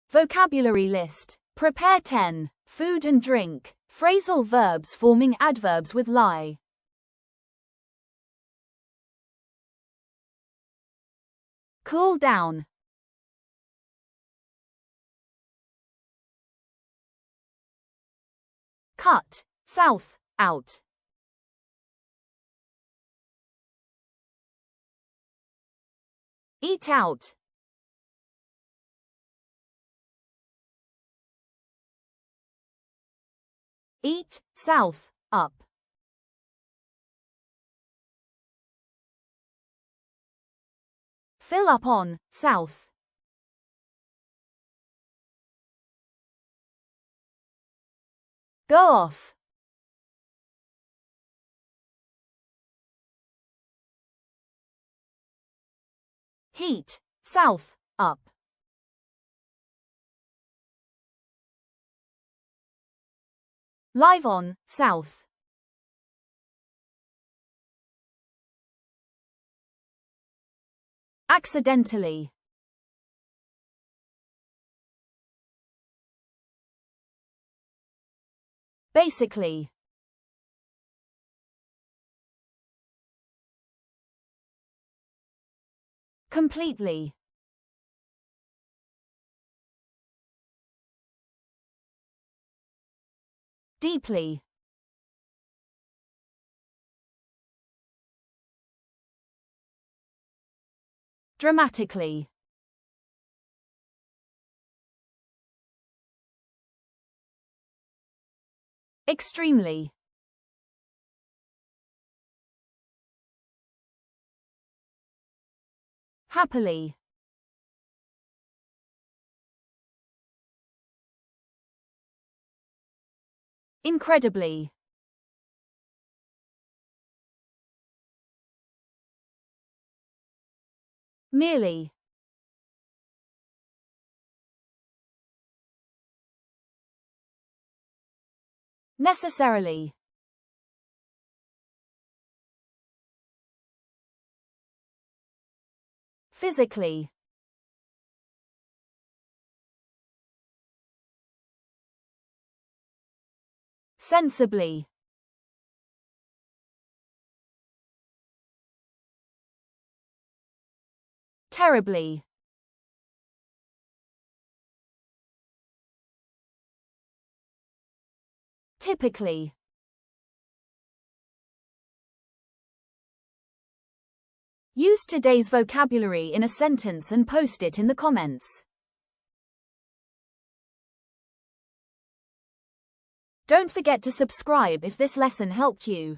Vocabulary list. Prepare 10. Food and drink. Phrasal verbs forming adverbs with lie. Cool down. Cut, south, out. Eat out. Eat, south, up. Fill up on, south. Go off. Heat, south, up. Live on, south. Accidentally. Basically. Completely. Deeply. Dramatically. Extremely. Happily. Incredibly. Merely. Necessarily. Physically. Sensibly. Terribly. Typically. Use today's vocabulary in a sentence and post it in the comments. Don't forget to subscribe if this lesson helped you.